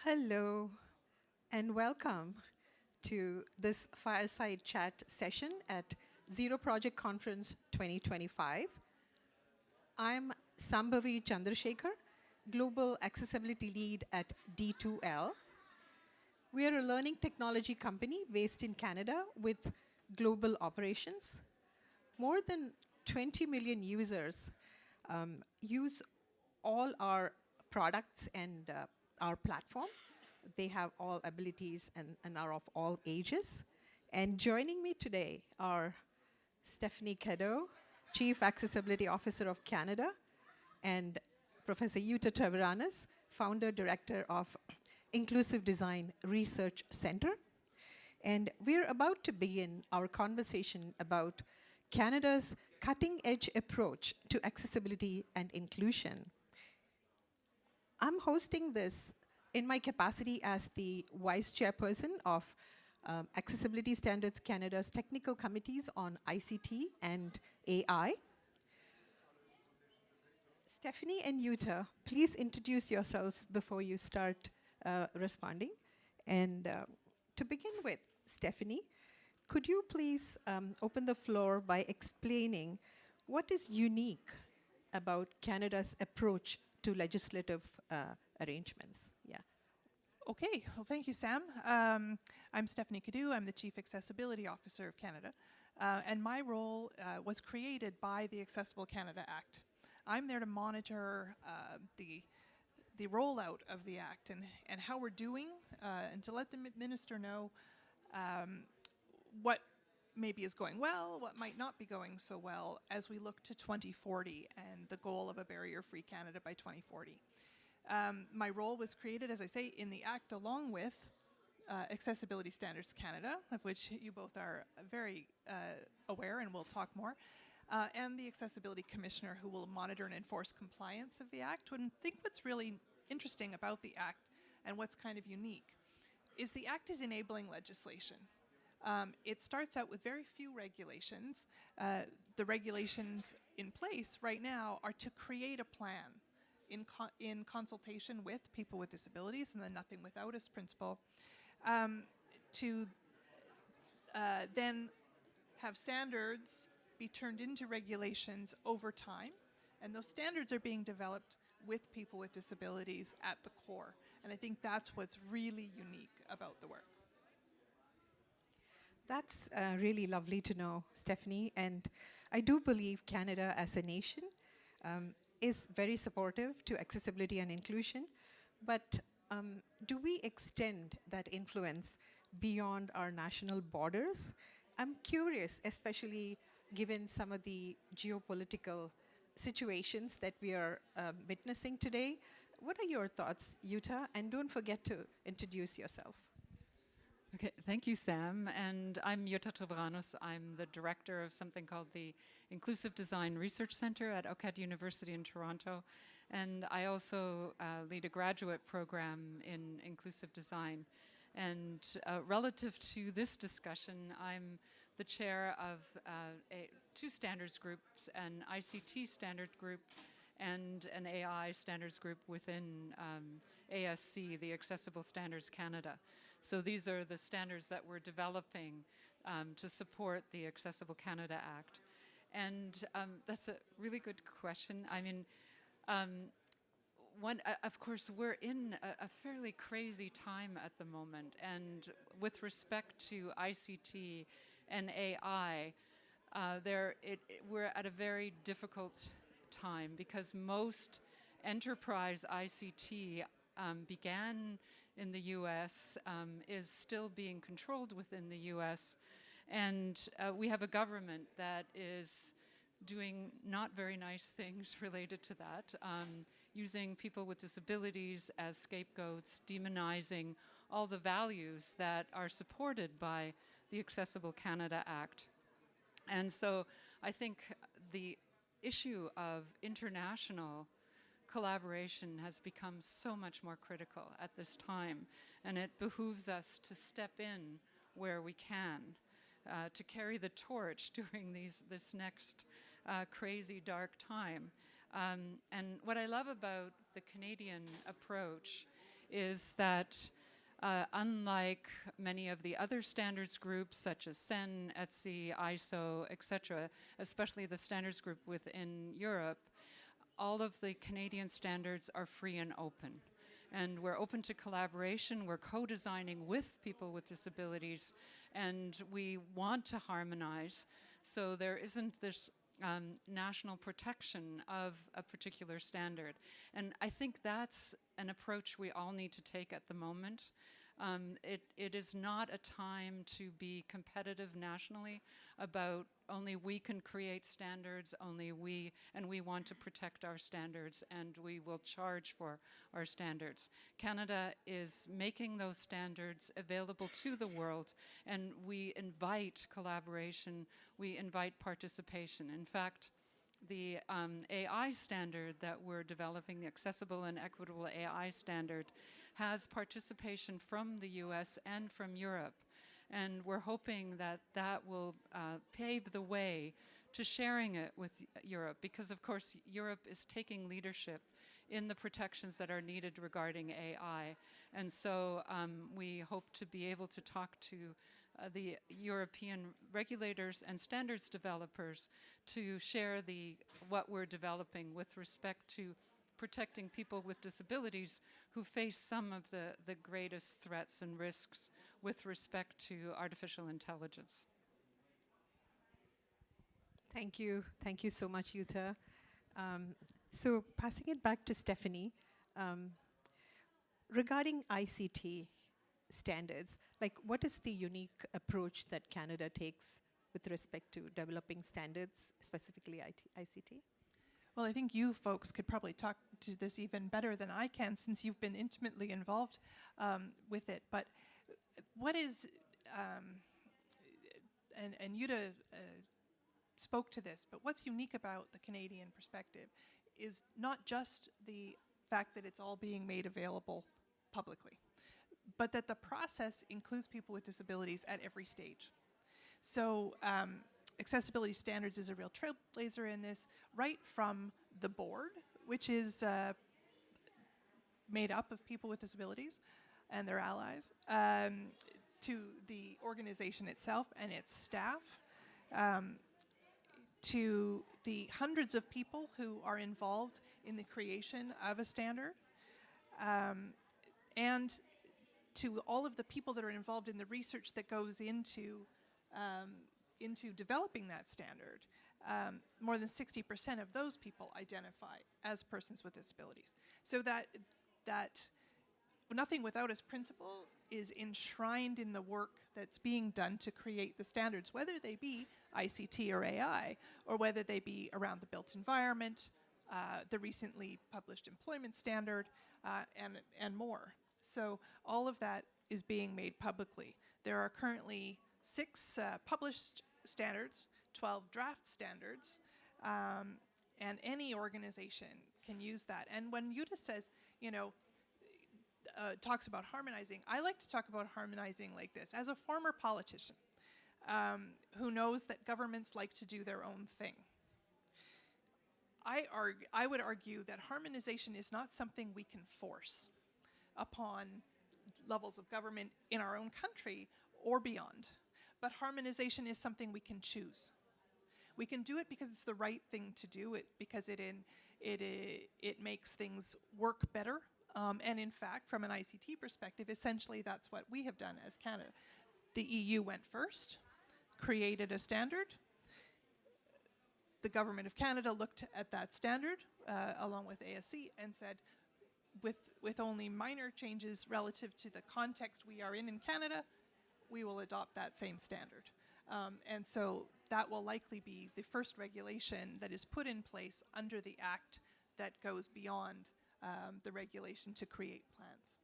Hello and welcome to this Fireside Chat session at Zero Project Conference 2025. I'm Sambhavi Chandrasekhar, Global Accessibility Lead at D2L. We are a learning technology company based in Canada with global operations. More than 20 million users use all our products and our platform. They have all abilities and are of all ages. And joining me today are Stephanie Cadieux, Chief Accessibility Officer of Canada, and Professor Yuta Treviranus, Founder Director of Inclusive Design Research Center. And we're about to begin our conversation about Canada's cutting-edge approach to accessibility and inclusion. I'm hosting this in my capacity as the Vice Chairperson of Accessibility Standards Canada's Technical Committees on ICT and AI. Stephanie and Yuta, please introduce yourselves before you start responding. And to begin with, Stephanie, could you please open the floor by explaining what is unique about Canada's approach to legislative arrangements? Yeah. Okay, well, thank you, Sam. I'm Stephanie Cadieux. I'm the Chief Accessibility Officer of Canada, and my role was created by the Accessible Canada Act. I'm there to monitor the rollout of the Act and how we're doing, and to let the minister know what maybe is going well, what might not be going so well as we look to 2040 and the goal of a barrier-free Canada by 2040. My role was created, as I say, in the Act along with Accessibility Standards Canada, of which you both are very aware and we'll talk more, and the Accessibility Commissioner, who will monitor and enforce compliance of the Act. And I think what's really interesting about the Act and what's kind of unique is the Act is enabling legislation. It starts out with very few regulations. The regulations in place right now are to create a plan in consultation with people with disabilities and the Nothing Without Us principle, to then have standards be turned into regulations over time. And those standards are being developed with people with disabilities at the core. And I think that's what's really unique about the work. That's really lovely to know, Stephanie. And I do believe Canada as a nation is very supportive to accessibility and inclusion. But do we extend that influence beyond our national borders? I'm curious, especially given some of the geopolitical situations that we are witnessing today. What are your thoughts, Yuta? And don't forget to introduce yourself. Okay, thank you, Sam. And I'm Yuta Treviranus. I'm the director of something called the Inclusive Design Research Center at Cadieux University in Toronto. And I also lead a graduate program in inclusive design. And relative to this discussion, I'm the chair of two standards groups, an ICT standard group and an AI standards group within ASC, the Accessible Standards Canada. So these are the standards that we're developing to support the Accessible Canada Act. And that's a really good question. I mean, of course, we're in a fairly crazy time at the moment. And with respect to ICT and AI, we're at a very difficult time because most enterprise ICT began in the US, is still being controlled within the US, and we have a government that is doing not very nice things related to that, using people with disabilities as scapegoats, demonizing all the values that are supported by the Accessible Canada Act. And so I think the issue of international collaboration has become so much more critical at this time, and it behooves us to step in where we can, to carry the torch during this next crazy dark time. And what I love about the Canadian approach is that unlike many of the other standards groups such as CEN, ETSI, ISO, etc., especially the standards group within Europe, all of the Canadian standards are free and open. And we're open to collaboration. We're co-designing with people with disabilities, and we want to harmonize. So there isn't this national protection of a particular standard. And I think that's an approach we all need to take at the moment. It is not a time to be competitive nationally about only we can create standards, only we want to protect our standards, and we will charge for our standards. Canada is making those standards available to the world, and we invite collaboration, we invite participation. In fact, the AI standard that we're developing, the accessible and equitable AI standard, has participation from the US and from Europe. And we're hoping that that will pave the way to sharing it with Europe, because of course Europe is taking leadership in the protections that are needed regarding AI. And so we hope to be able to talk to the European regulators and standards developers to share what we're developing with respect to protecting people with disabilities who face some of the greatest threats and risks with respect to artificial intelligence. Thank you. Thank you so much, Yuta. So passing it back to Stephanie, regarding ICT standards, like what is the unique approach that Canada takes with respect to developing standards, specifically ICT? Well, I think you folks could probably talk to this even better than I can, since you've been intimately involved with it. But what is, and Yuta spoke to this, but what's unique about the Canadian perspective is not just the fact that it's all being made available publicly, but that the process includes people with disabilities at every stage. So accessibility standards is a real trailblazer in this, right from the board, which is made up of people with disabilities and their allies, to the organization itself and its staff, to the hundreds of people who are involved in the creation of a standard, and to all of the people that are involved in the research that goes into developing that standard. More than 60% of those people identify as persons with disabilities. So that nothing without its principle is enshrined in the work that's being done to create the standards, whether they be ICT or AI, or whether they be around the built environment, the recently published employment standard, and more. So all of that is being made publicly. There are currently 6 published standards, 12 draft standards, and any organization can use that. And when Yuta says, talks about harmonizing, I like to talk about harmonizing like this. As a former politician who knows that governments like to do their own thing, I would argue that harmonization is not something we can force upon levels of government in our own country or beyond. But harmonization is something we can choose. We can do it because it's the right thing to do, because it makes things work better. And in fact, from an ICT perspective, essentially that's what we have done as Canada. The EU went first, created a standard. The government of Canada looked at that standard along with ASC and said, with only minor changes relative to the context we are in Canada, we will adopt that same standard. And so that will likely be the first regulation that is put in place under the Act that goes beyond the regulation to create plans.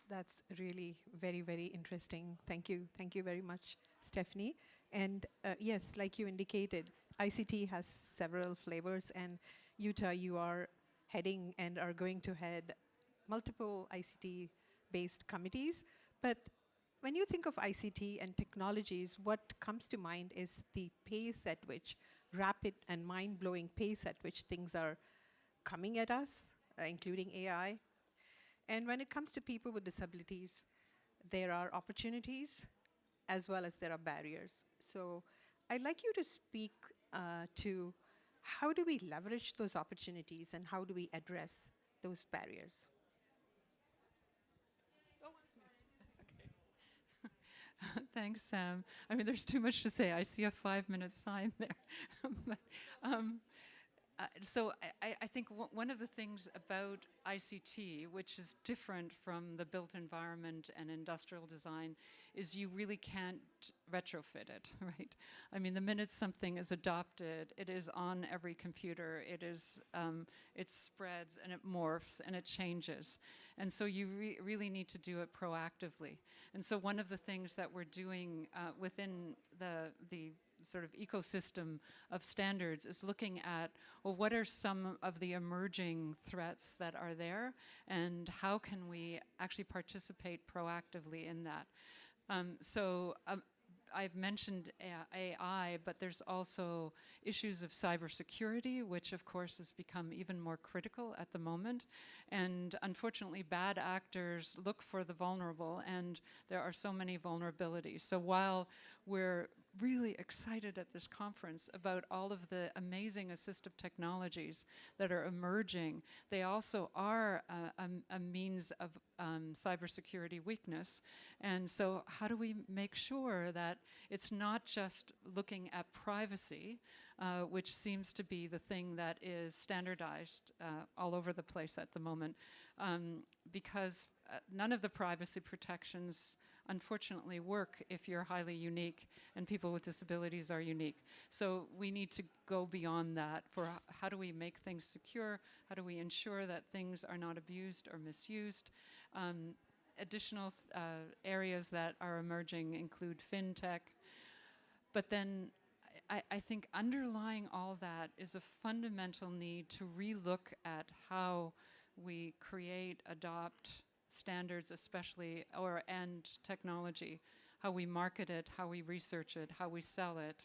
That's really very, very interesting. Thank you. Thank you very much, Stephanie. And yes, like you indicated, ICT has several flavors, and Yuta, you are heading and are going to head multiple ICT-based committees. But when you think of ICT and technologies, what comes to mind is the pace at which, rapid and mind-blowing pace at which things are coming at us, including AI. And when it comes to people with disabilities, there are opportunities as well as there are barriers. So I'd like you to speak to how do we leverage those opportunities and how do we address those barriers? That's okay. Thanks, Sam. I mean, there's too much to say. I see a 5-minute sign there. But, so I think one of the things about ICT, which is different from the built environment and industrial design, is you really can't retrofit it, right? I mean, the minute something is adopted, it is on every computer. It is, it spreads and it morphs and it changes. And so you really need to do it proactively. And so one of the things that we're doing within the sort of ecosystem of standards is looking at, well, what are some of the emerging threats that are there, and how can we actually participate proactively in that? I've mentioned AI, but there's also issues of cybersecurity, which of course has become even more critical at the moment. And unfortunately, bad actors look for the vulnerable, and there are so many vulnerabilities. So while we're really excited at this conference about all of the amazing assistive technologies that are emerging, they also are a means of cybersecurity weakness. And so how do we make sure that it's not just looking at privacy, which seems to be the thing that is standardized all over the place at the moment, because none of the privacy protections unfortunately work if you're highly unique and people with disabilities are unique. So we need to go beyond that for how do we make things secure, how do we ensure that things are not abused or misused. Additional areas that are emerging include fintech. But then I think underlying all that is a fundamental need to relook at how we create, adopt standards, especially, and technology, how we market it, how we research it, how we sell it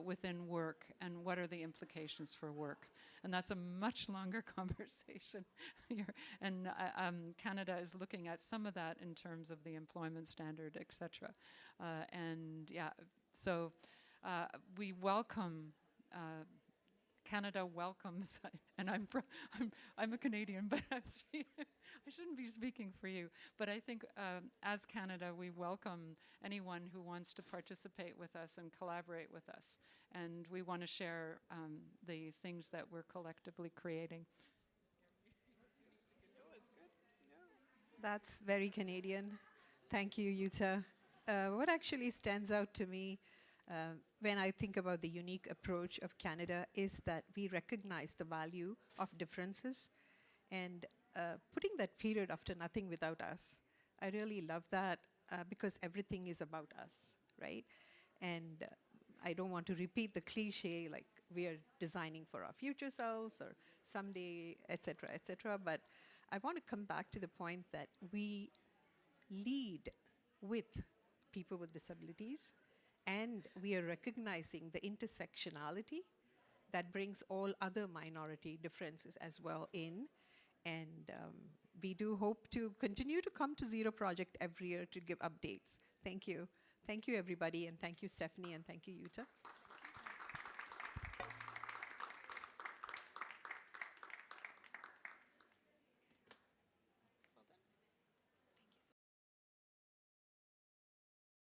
within work, and what are the implications for work. And that's a much longer conversation here. And Canada is looking at some of that in terms of the employment standard, et cetera. And yeah, so we welcome Canada welcomes, and I'm a Canadian, but I shouldn't be speaking for you. But I think as Canada, we welcome anyone who wants to participate with us and collaborate with us. And we want to share the things that we're collectively creating. That's very Canadian. Thank you, Yuta. What actually stands out to me when I think about the unique approach of Canada is that we recognize the value of differences and putting that period after nothing without us. I really love that because everything is about us, right? And I don't want to repeat the cliche like we are designing for our future selves or someday, et cetera, but I want to come back to the point that we lead with people with disabilities, and we are recognizing the intersectionality that brings all other minority differences as well in. And we do hope to continue to come to Zero Project every year to give updates. Thank you. Thank you, everybody, and thank you, Stephanie, and thank you, Yuta.